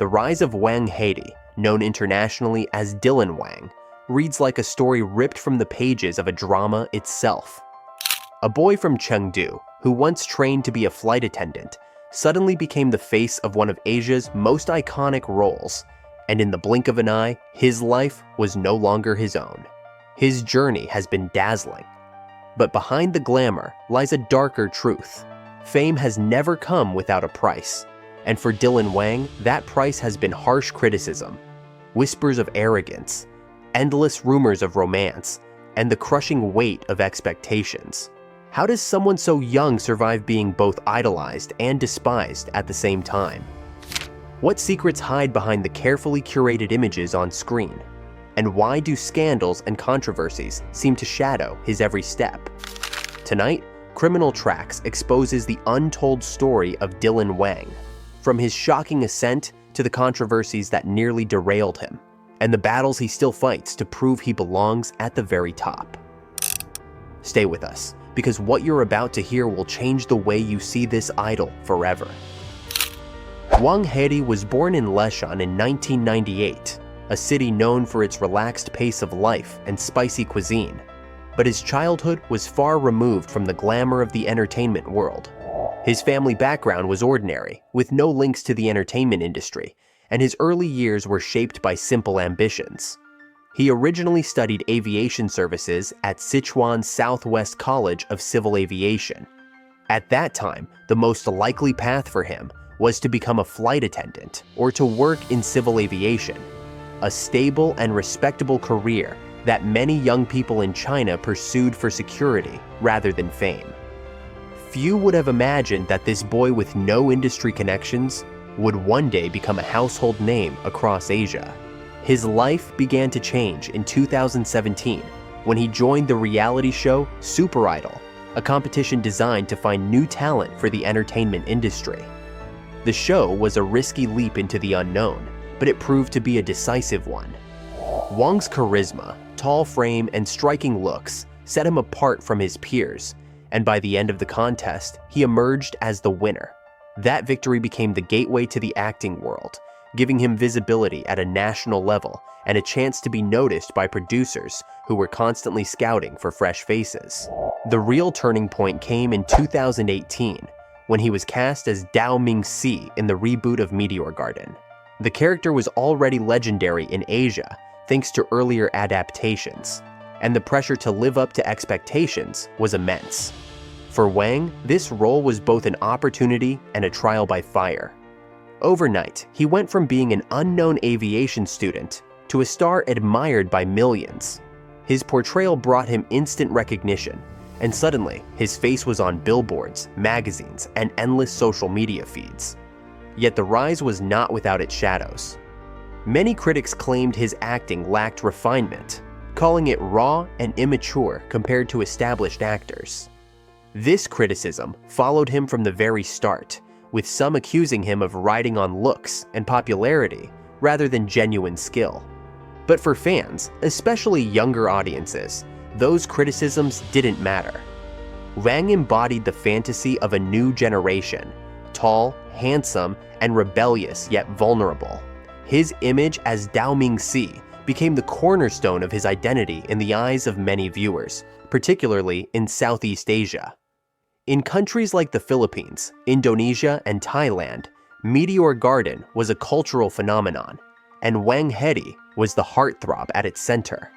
The rise of Wang Haod, known internationally as Dylan Wang, reads like a story ripped from the pages of a drama itself. A boy from Chengdu, who once trained to be a flight attendant, suddenly became the face of one of Asia's most iconic roles, and in the blink of an eye, his life was no longer his own. His journey has been dazzling. But behind the glamour lies a darker truth. Fame has never come without a price, and for Dylan Wang, that price has been harsh criticism, whispers of arrogance, endless rumors of romance, and the crushing weight of expectations. How does someone so young survive being both idolized and despised at the same time? What secrets hide behind the carefully curated images on screen? And why do scandals and controversies seem to shadow his every step? Tonight, Criminal Tracks exposes the untold story of Dylan Wang, from his shocking ascent to the controversies that nearly derailed him, and the battles he still fights to prove he belongs at the very top. Stay with us, because what you're about to hear will change the way you see this idol forever. Wang Haod was born in Leshan in 1998, a city known for its relaxed pace of life and spicy cuisine. But his childhood was far removed from the glamour of the entertainment world. His family background was ordinary, with no links to the entertainment industry, and his early years were shaped by simple ambitions. He originally studied aviation services at Sichuan Southwest College of Civil Aviation. At that time, the most likely path for him was to become a flight attendant or to work in civil aviation, a stable and respectable career that many young people in China pursued for security rather than fame. Few would have imagined that this boy with no industry connections would one day become a household name across Asia. His life began to change in 2017 when he joined the reality show Super Idol, a competition designed to find new talent for the entertainment industry. The show was a risky leap into the unknown, but it proved to be a decisive one. Wang's charisma, tall frame, and striking looks set him apart from his peers, and by the end of the contest, he emerged as the winner. That victory became the gateway to the acting world, giving him visibility at a national level and a chance to be noticed by producers who were constantly scouting for fresh faces. The real turning point came in 2018, when he was cast as Dao Mingxi in the reboot of Meteor Garden. The character was already legendary in Asia thanks to earlier adaptations, and the pressure to live up to expectations was immense. For Wang, this role was both an opportunity and a trial by fire. Overnight, he went from being an unknown aviation student to a star admired by millions. His portrayal brought him instant recognition, and suddenly, his face was on billboards, magazines, and endless social media feeds. Yet the rise was not without its shadows. Many critics claimed his acting lacked refinement, calling it raw and immature compared to established actors. This criticism followed him from the very start, with some accusing him of riding on looks and popularity rather than genuine skill. But for fans, especially younger audiences, those criticisms didn't matter. Wang embodied the fantasy of a new generation, tall, handsome, and rebellious yet vulnerable. His image as Dao Mingxi became the cornerstone of his identity in the eyes of many viewers, particularly in Southeast Asia. In countries like the Philippines, Indonesia, and Thailand, Meteor Garden was a cultural phenomenon, and Wang Haod was the heartthrob at its center.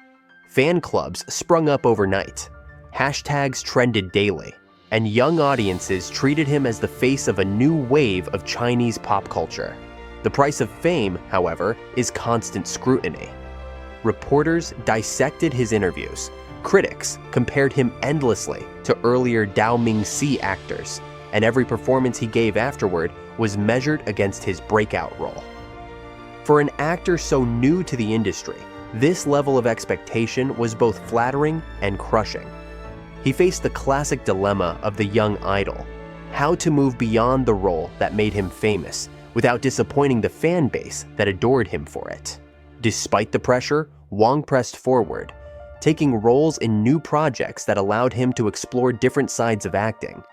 Fan clubs sprung up overnight, hashtags trended daily, and young audiences treated him as the face of a new wave of Chinese pop culture. The price of fame, however, is constant scrutiny. Reporters dissected his interviews. Critics compared him endlessly to earlier Dao Mingxi actors, and every performance he gave afterward was measured against his breakout role. For an actor so new to the industry, this level of expectation was both flattering and crushing. He faced the classic dilemma of the young idol: how to move beyond the role that made him famous without disappointing the fan base that adored him for it. Despite the pressure, Wang pressed forward, taking roles in new projects that allowed him to explore different sides of acting.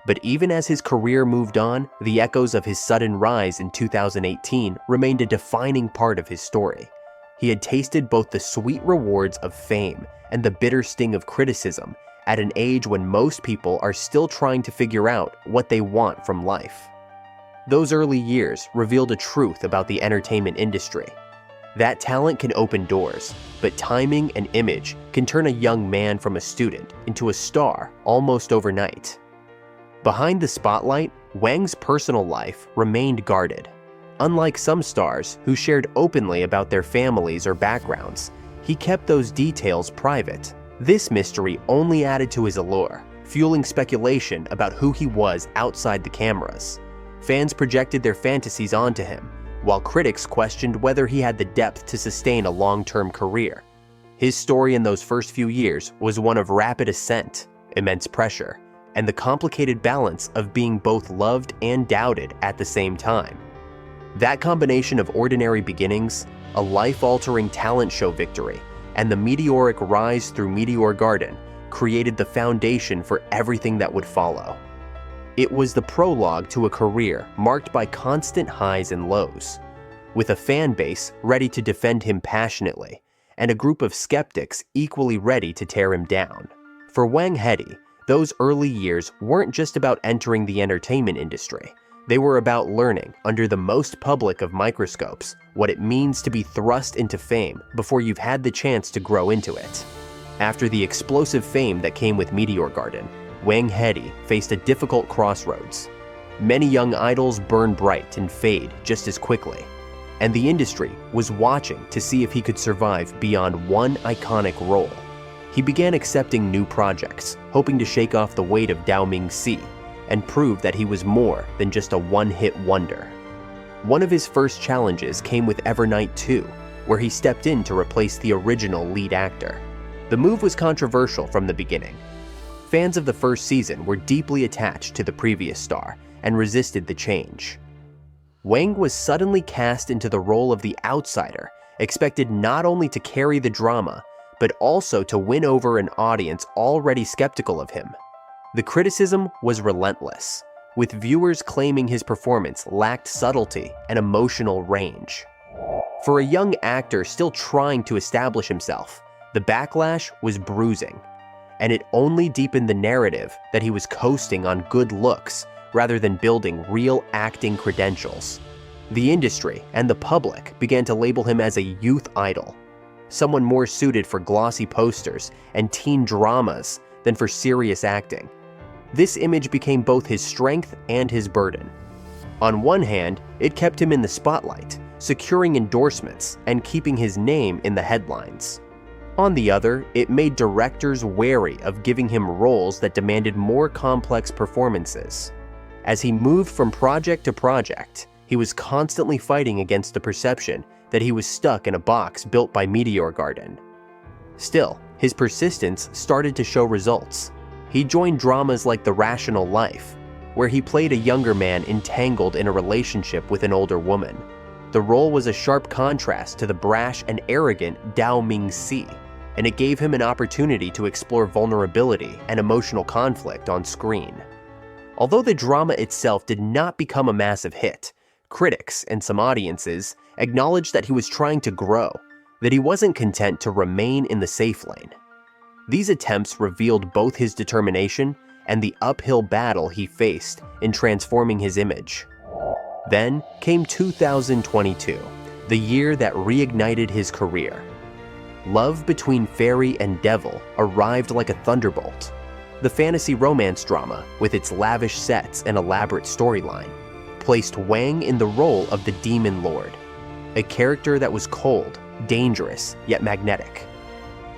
But even as his career moved on, the echoes of his sudden rise in 2018 remained a defining part of his story. He had tasted both the sweet rewards of fame and the bitter sting of criticism at an age when most people are still trying to figure out what they want from life. Those early years revealed a truth about the entertainment industry. That talent can open doors, but timing and image can turn a young man from a student into a star almost overnight. Behind the spotlight, Wang's personal life remained guarded. Unlike some stars who shared openly about their families or backgrounds, he kept those details private. This mystery only added to his allure, fueling speculation about who he was outside the cameras. Fans projected their fantasies onto him, while critics questioned whether he had the depth to sustain a long-term career. His story in those first few years was one of rapid ascent, immense pressure, and the complicated balance of being both loved and doubted at the same time. That combination of ordinary beginnings, a life-altering talent show victory, and the meteoric rise through Meteor Garden created the foundation for everything that would follow. It was the prologue to a career marked by constant highs and lows, with a fan base ready to defend him passionately, and a group of skeptics equally ready to tear him down. For Wang Hedi, those early years weren't just about entering the entertainment industry. They were about learning, under the most public of microscopes, what it means to be thrust into fame before you've had the chance to grow into it. After the explosive fame that came with Meteor Garden, Wang Hedi faced a difficult crossroads. Many young idols burn bright and fade just as quickly, and the industry was watching to see if he could survive beyond one iconic role. He began accepting new projects, hoping to shake off the weight of Dao Mingxi and prove that he was more than just a one-hit wonder. One of his first challenges came with Evernight 2, where he stepped in to replace the original lead actor. The move was controversial from the beginning. Fans of the first season were deeply attached to the previous star and resisted the change. Wang was suddenly cast into the role of the outsider, expected not only to carry the drama, but also to win over an audience already skeptical of him. The criticism was relentless, with viewers claiming his performance lacked subtlety and emotional range. For a young actor still trying to establish himself, the backlash was bruising, and it only deepened the narrative that he was coasting on good looks rather than building real acting credentials. The industry and the public began to label him as a youth idol, someone more suited for glossy posters and teen dramas than for serious acting. This image became both his strength and his burden. On one hand, it kept him in the spotlight, securing endorsements and keeping his name in the headlines. On the other, it made directors wary of giving him roles that demanded more complex performances. As he moved from project to project, he was constantly fighting against the perception that he was stuck in a box built by Meteor Garden. Still, his persistence started to show results. He joined dramas like The Rational Life, where he played a younger man entangled in a relationship with an older woman. The role was a sharp contrast to the brash and arrogant Dao Mingxi, and it gave him an opportunity to explore vulnerability and emotional conflict on screen. Although the drama itself did not become a massive hit, critics and some audiences acknowledged that he was trying to grow, that he wasn't content to remain in the safe lane. These attempts revealed both his determination and the uphill battle he faced in transforming his image. Then came 2022, the year that reignited his career. Love Between Fairy and Devil arrived like a thunderbolt. The fantasy romance drama, with its lavish sets and elaborate storyline, placed Wang in the role of the Demon Lord, a character that was cold, dangerous, yet magnetic.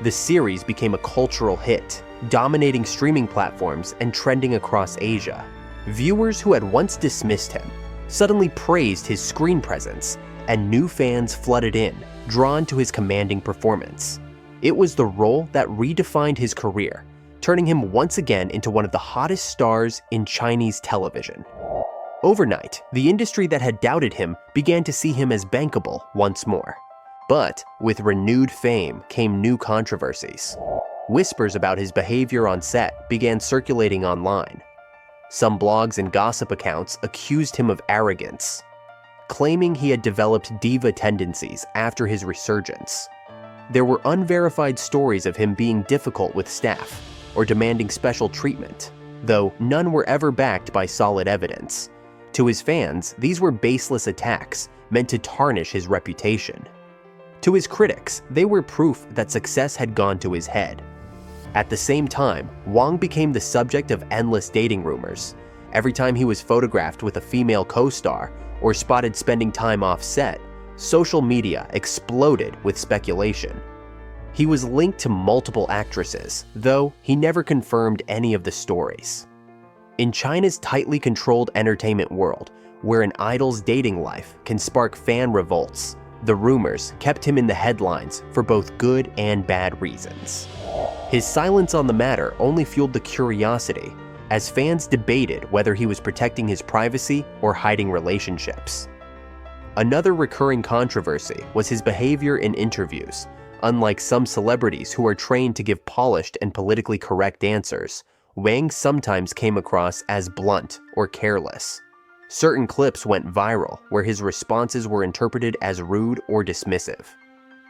The series became a cultural hit, dominating streaming platforms and trending across Asia. Viewers who had once dismissed him suddenly praised his screen presence, and new fans flooded in, drawn to his commanding performance. It was the role that redefined his career, turning him once again into one of the hottest stars in Chinese television. Overnight, the industry that had doubted him began to see him as bankable once more. But with renewed fame came new controversies. Whispers about his behavior on set began circulating online. Some blogs and gossip accounts accused him of arrogance, claiming he had developed diva tendencies after his resurgence. There were unverified stories of him being difficult with staff or demanding special treatment, though none were ever backed by solid evidence. To his fans, these were baseless attacks meant to tarnish his reputation. To his critics, they were proof that success had gone to his head. At the same time, Wang became the subject of endless dating rumors. Every time he was photographed with a female co-star or spotted spending time off set, social media exploded with speculation. He was linked to multiple actresses, though he never confirmed any of the stories. In China's tightly controlled entertainment world, where an idol's dating life can spark fan revolts, the rumors kept him in the headlines for both good and bad reasons. His silence on the matter only fueled the curiosity, as fans debated whether he was protecting his privacy or hiding relationships. Another recurring controversy was his behavior in interviews. Unlike some celebrities who are trained to give polished and politically correct answers, Wang sometimes came across as blunt or careless. Certain clips went viral where his responses were interpreted as rude or dismissive.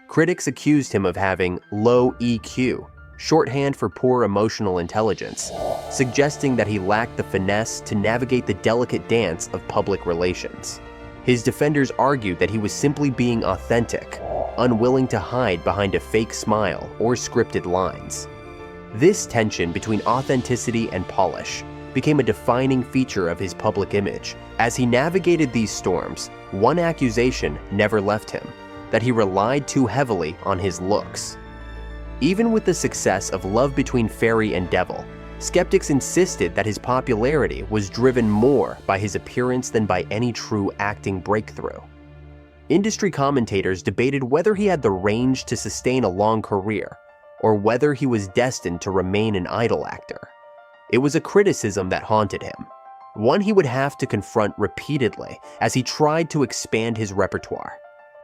Critics accused him of having low EQ, shorthand for poor emotional intelligence, suggesting that he lacked the finesse to navigate the delicate dance of public relations. His defenders argued that he was simply being authentic, unwilling to hide behind a fake smile or scripted lines. This tension between authenticity and polish became a defining feature of his public image. As he navigated these storms, one accusation never left him: that he relied too heavily on his looks. Even with the success of Love Between Fairy and Devil, skeptics insisted that his popularity was driven more by his appearance than by any true acting breakthrough. Industry commentators debated whether he had the range to sustain a long career, or whether he was destined to remain an idol actor. It was a criticism that haunted him, one he would have to confront repeatedly as he tried to expand his repertoire.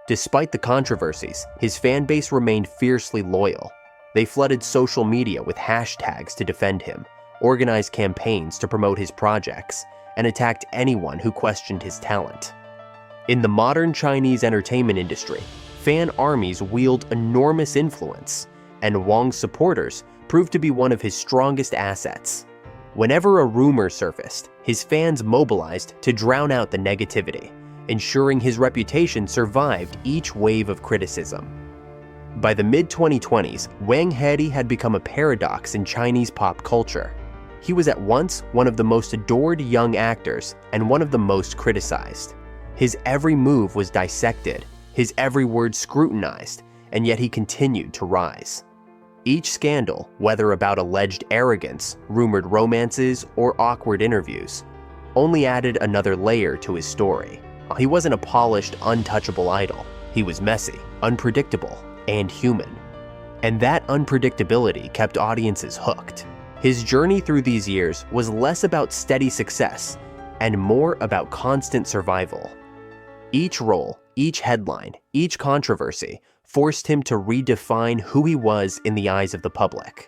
Despite the controversies, his fan base remained fiercely loyal. They flooded social media with hashtags to defend him, organized campaigns to promote his projects, and attacked anyone who questioned his talent. In the modern Chinese entertainment industry, fan armies wield enormous influence, and Wang's supporters proved to be one of his strongest assets. Whenever a rumor surfaced, his fans mobilized to drown out the negativity, ensuring his reputation survived each wave of criticism. By the mid-2020s, Wang Hedi had become a paradox in Chinese pop culture. He was at once one of the most adored young actors and one of the most criticized. His every move was dissected, his every word scrutinized, and yet he continued to rise. Each scandal, whether about alleged arrogance, rumored romances, or awkward interviews, only added another layer to his story. He wasn't a polished, untouchable idol. He was messy, unpredictable, and human. And that unpredictability kept audiences hooked. His journey through these years was less about steady success and more about constant survival. Each role, each headline, each controversy forced him to redefine who he was in the eyes of the public.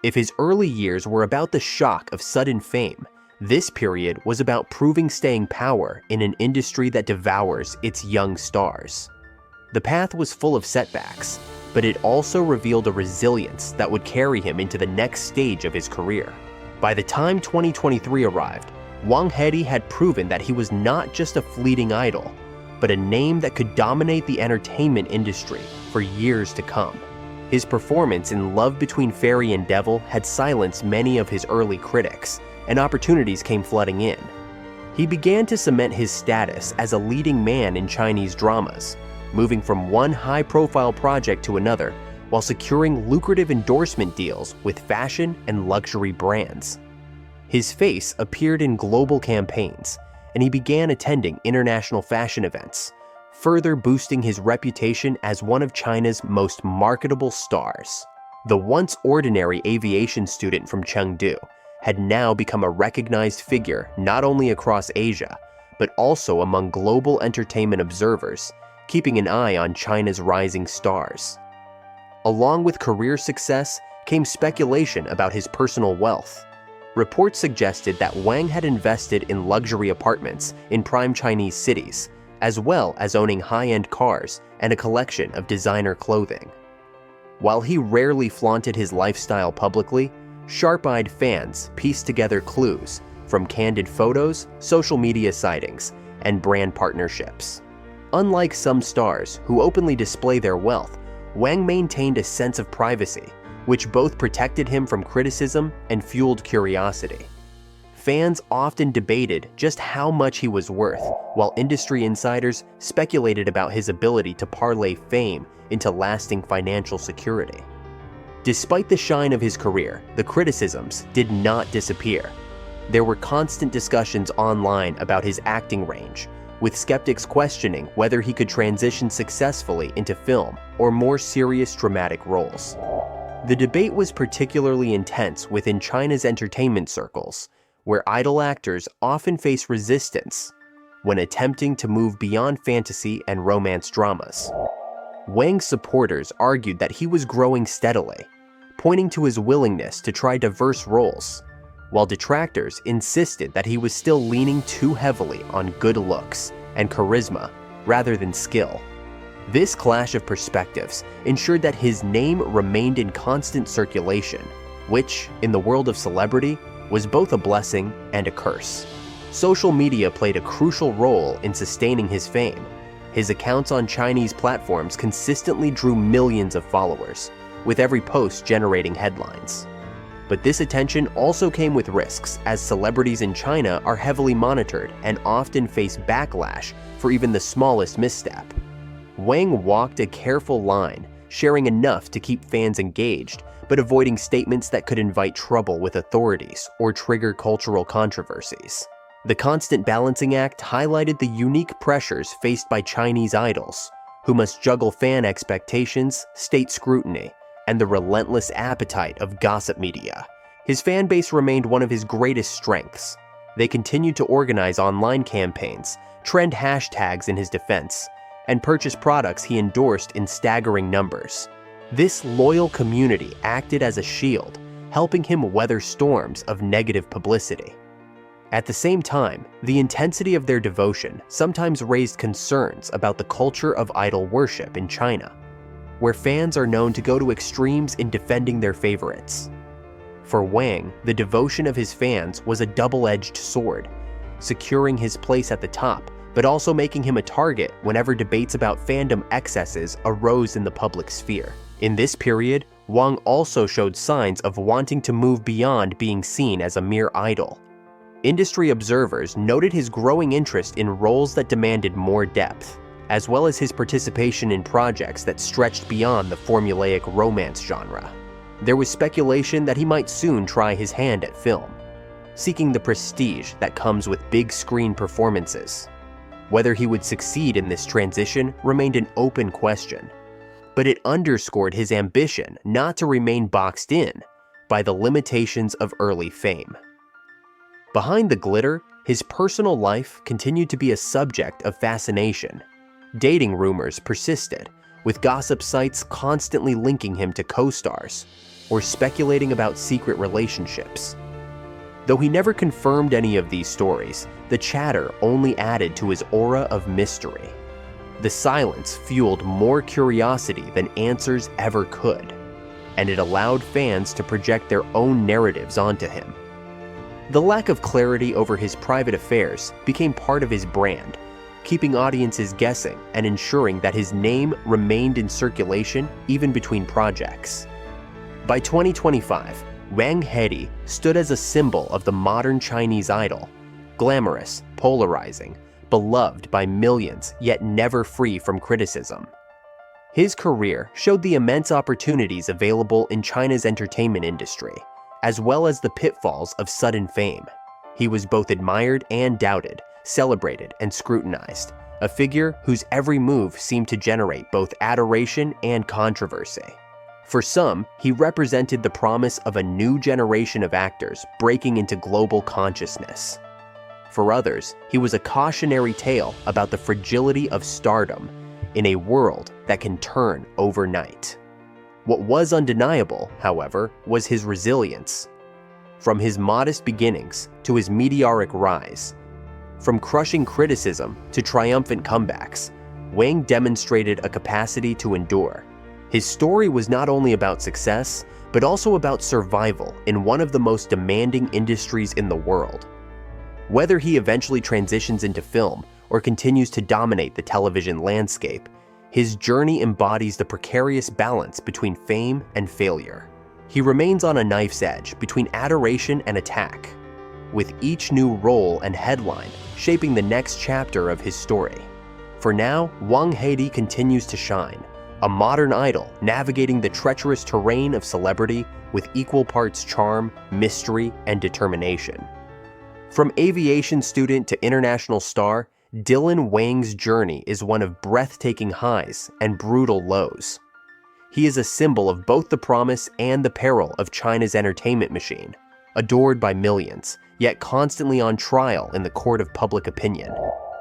If his early years were about the shock of sudden fame, this period was about proving staying power in an industry that devours its young stars. The path was full of setbacks, but it also revealed a resilience that would carry him into the next stage of his career. By the time 2023 arrived, Wang Hedi had proven that he was not just a fleeting idol, but a name that could dominate the entertainment industry for years to come. His performance in Love Between Fairy and Devil had silenced many of his early critics, and opportunities came flooding in. He began to cement his status as a leading man in Chinese dramas, moving from one high-profile project to another while securing lucrative endorsement deals with fashion and luxury brands. His face appeared in global campaigns, and he began attending international fashion events, further boosting his reputation as one of China's most marketable stars. The once ordinary aviation student from Chengdu had now become a recognized figure not only across Asia, but also among global entertainment observers, keeping an eye on China's rising stars. Along with career success came speculation about his personal wealth. Reports suggested that Wang had invested in luxury apartments in prime Chinese cities, as well as owning high-end cars and a collection of designer clothing. While he rarely flaunted his lifestyle publicly, sharp-eyed fans pieced together clues from candid photos, social media sightings, and brand partnerships. Unlike some stars who openly display their wealth, Wang maintained a sense of privacy, which both protected him from criticism and fueled curiosity. Fans often debated just how much he was worth, while industry insiders speculated about his ability to parlay fame into lasting financial security. Despite the shine of his career, the criticisms did not disappear. There were constant discussions online about his acting range, with skeptics questioning whether he could transition successfully into film or more serious dramatic roles. The debate was particularly intense within China's entertainment circles, where idol actors often face resistance when attempting to move beyond fantasy and romance dramas. Wang's supporters argued that he was growing steadily, pointing to his willingness to try diverse roles, while detractors insisted that he was still leaning too heavily on good looks and charisma rather than skill. This clash of perspectives ensured that his name remained in constant circulation, which, in the world of celebrity, was both a blessing and a curse. Social media played a crucial role in sustaining his fame. His accounts on Chinese platforms consistently drew millions of followers, with every post generating headlines. But this attention also came with risks, as celebrities in China are heavily monitored and often face backlash for even the smallest misstep. Wang walked a careful line, sharing enough to keep fans engaged, but avoiding statements that could invite trouble with authorities or trigger cultural controversies. The constant balancing act highlighted the unique pressures faced by Chinese idols, who must juggle fan expectations, state scrutiny, and the relentless appetite of gossip media. His fan base remained one of his greatest strengths. They continued to organize online campaigns, trend hashtags in his defense, and purchase products he endorsed in staggering numbers. This loyal community acted as a shield, helping him weather storms of negative publicity. At the same time, the intensity of their devotion sometimes raised concerns about the culture of idol worship in China, where fans are known to go to extremes in defending their favorites. For Wang, the devotion of his fans was a double-edged sword, securing his place at the top, but also making him a target whenever debates about fandom excesses arose in the public sphere. In this period, Wang also showed signs of wanting to move beyond being seen as a mere idol. Industry observers noted his growing interest in roles that demanded more depth, as well as his participation in projects that stretched beyond the formulaic romance genre. There was speculation that he might soon try his hand at film, seeking the prestige that comes with big screen performances. Whether he would succeed in this transition remained an open question, but it underscored his ambition not to remain boxed in by the limitations of early fame. Behind the glitter, his personal life continued to be a subject of fascination. Dating rumors persisted, with gossip sites constantly linking him to co-stars or speculating about secret relationships. Though he never confirmed any of these stories, the chatter only added to his aura of mystery. The silence fueled more curiosity than answers ever could, and it allowed fans to project their own narratives onto him. The lack of clarity over his private affairs became part of his brand, keeping audiences guessing and ensuring that his name remained in circulation even between projects. By 2025, Wang Hedi stood as a symbol of the modern Chinese idol, glamorous, polarizing, beloved by millions, yet never free from criticism. His career showed the immense opportunities available in China's entertainment industry, as well as the pitfalls of sudden fame. He was both admired and doubted, celebrated and scrutinized, a figure whose every move seemed to generate both adoration and controversy. For some, he represented the promise of a new generation of actors breaking into global consciousness. For others, he was a cautionary tale about the fragility of stardom in a world that can turn overnight. What was undeniable, however, was his resilience. From his modest beginnings to his meteoric rise, from crushing criticism to triumphant comebacks, Wang demonstrated a capacity to endure. His story was not only about success, but also about survival in one of the most demanding industries in the world. Whether he eventually transitions into film or continues to dominate the television landscape, his journey embodies the precarious balance between fame and failure. He remains on a knife's edge between adoration and attack, with each new role and headline shaping the next chapter of his story. For now, Wang Haod continues to shine, a modern idol navigating the treacherous terrain of celebrity with equal parts charm, mystery, and determination. From aviation student to international star, Dylan Wang's journey is one of breathtaking highs and brutal lows. He is a symbol of both the promise and the peril of China's entertainment machine, adored by millions, yet constantly on trial in the court of public opinion.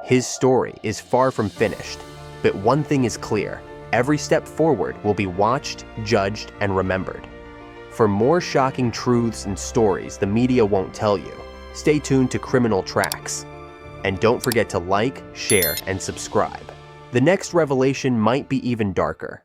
His story is far from finished, but one thing is clear: every step forward will be watched, judged, and remembered. For more shocking truths and stories the media won't tell you, stay tuned to Criminal Tracks. And don't forget to like, share, and subscribe. The next revelation might be even darker.